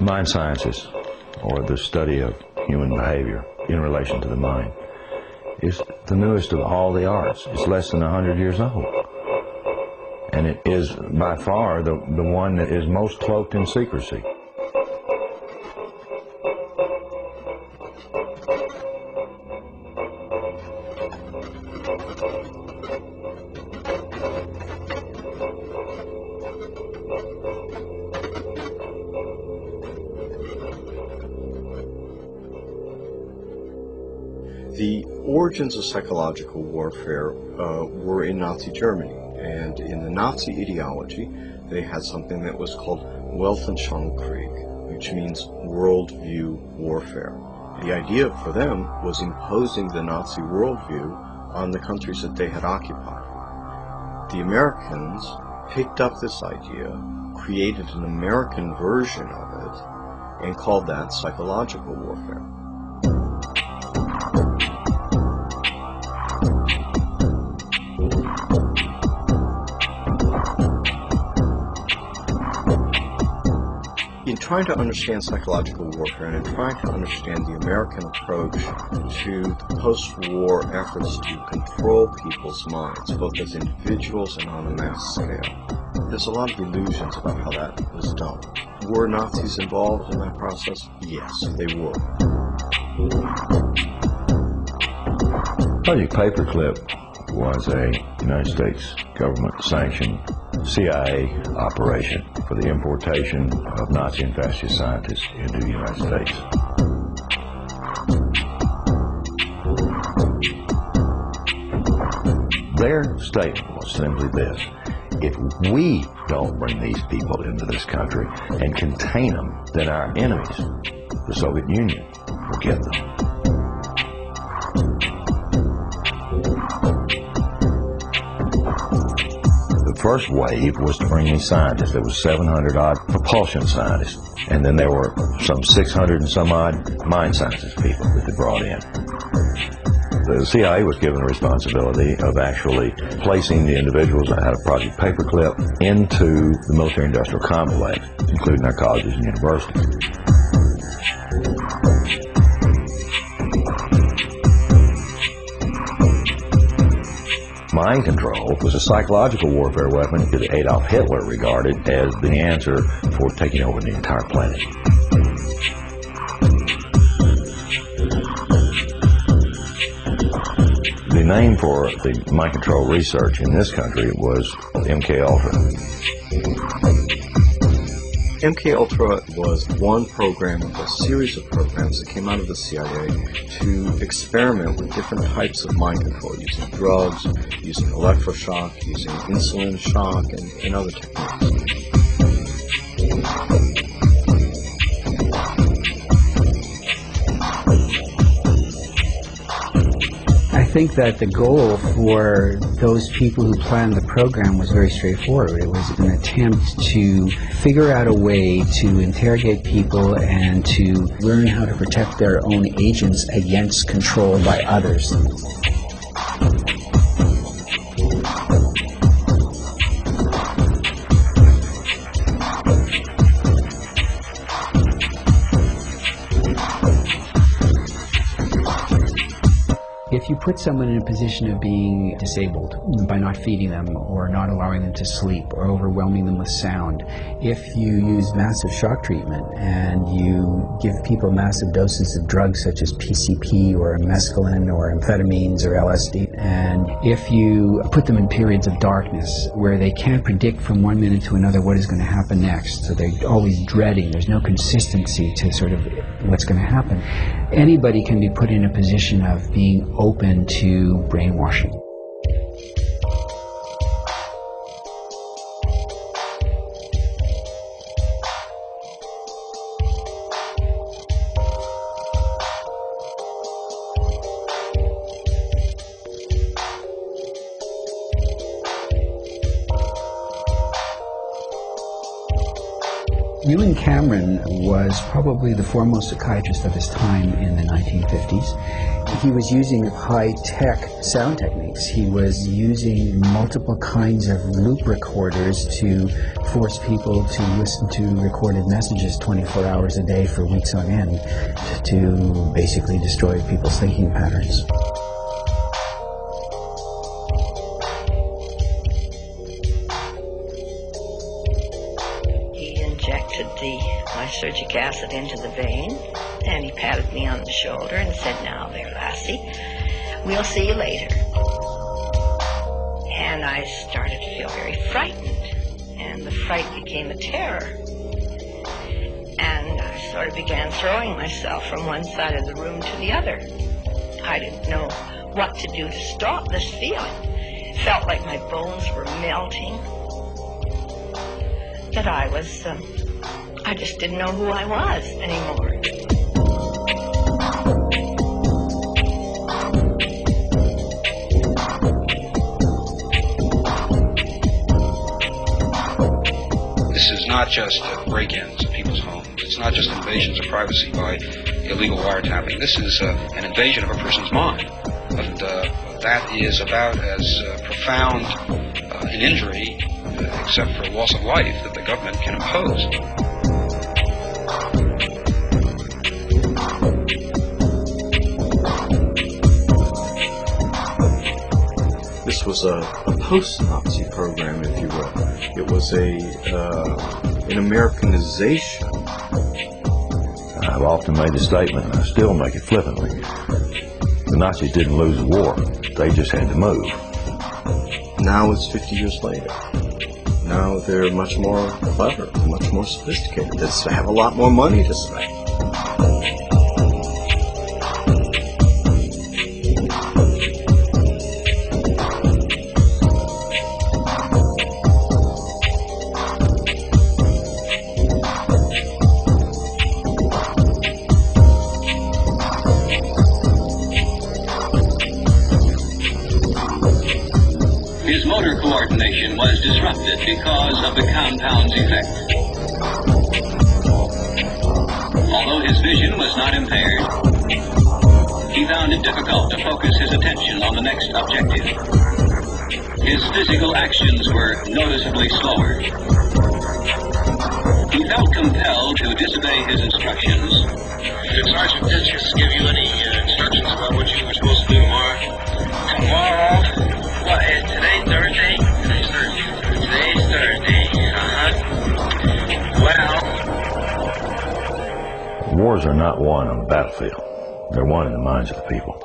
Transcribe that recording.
Mind sciences, or the study of human behavior in relation to the mind, is the newest of all the arts. It's less than 100 years old. And it is by far the one that is most cloaked in secrecy. The origins of psychological warfare were in Nazi Germany, and in the Nazi ideology they had something that was called Weltanschauungskrieg, which means worldview warfare. The idea for them was imposing the Nazi worldview on the countries that they had occupied. The Americans picked up this idea, created an American version of it, and called that psychological warfare. In trying to understand psychological warfare and in trying to understand the American approach to the post-war efforts to control people's minds, both as individuals and on a mass scale, there's a lot of illusions about how that was done. Were Nazis involved in that process? Yes, they were. Project Paperclip was a United States government-sanctioned CIA operation for the importation of Nazi and fascist scientists into the United States. Their statement was simply this: if we don't bring these people into this country and contain them, then our enemies, the Soviet Union, will get them. The first wave was to bring these scientists. There was 700-odd propulsion scientists, and then there were some 600 and some odd mind sciences people that they brought in. The CIA was given the responsibility of actually placing the individuals out of Project Paperclip into the military-industrial complex, including our colleges and universities. Mind control was a psychological warfare weapon that Adolf Hitler regarded as the answer for taking over the entire planet. The name for the mind control research in this country was MK Ultra. MK Ultra was one program of a series of programs that came out of the CIA to experiment with different types of mind control, using drugs, using electroshock, using insulin shock, and other techniques. I think that the goal for those people who planned the program was very straightforward. It was an attempt to figure out a way to interrogate people and to learn how to protect their own agents against control by others. If you put someone in a position of being disabled by not feeding them or not allowing them to sleep or overwhelming them with sound, if you use massive shock treatment and you give people massive doses of drugs such as PCP or mescaline or amphetamines or LSD, and if you put them in periods of darkness where they can't predict from one minute to another what is going to happen next, so they're always dreading, there's no consistency to sort of what's going to happen, anybody can be put in a position of being open to brainwashing. Ewen Cameron was probably the foremost psychiatrist of his time in the 1950s. He was using high-tech sound techniques. He was using multiple kinds of loop recorders to force people to listen to recorded messages 24 hours a day for weeks on end to basically destroy people's thinking patterns. He injected the lysergic acid into the vein, and he patted me on the shoulder and said, "Now there, lassie, we'll see you later." And I started to feel very frightened, and the fright became a terror. And I sort of began throwing myself from one side of the room to the other. I didn't know what to do to stop this feeling. It felt like my bones were melting, that I just didn't know who I was anymore. This is not just break-ins of people's homes. It's not just invasions of privacy by illegal wiretapping. This is an invasion of a person's mind. And that is about as profound an injury, except for loss of life, that the government can impose. This was a post-Nazi program, if you will. It was an Americanization. I've often made the statement, and I still make it flippantly. The Nazis didn't lose the war. They just had to move. Now it's 50 years later. Now they're much more clever, much more sophisticated. They have a lot more money to spend. His motor coordination was disrupted because of the compound's effect. Although his vision was not impaired, he found it difficult to focus his attention on the next objective. His physical actions were noticeably slower. He felt compelled to disobey his instructions. Did Sergeant Ditches give you any instructions about what you were supposed to do tomorrow? Tomorrow? What, is today Thursday? Today's Thursday. Today's Thursday. Wars are not won on the battlefield. They're won in the minds of the people.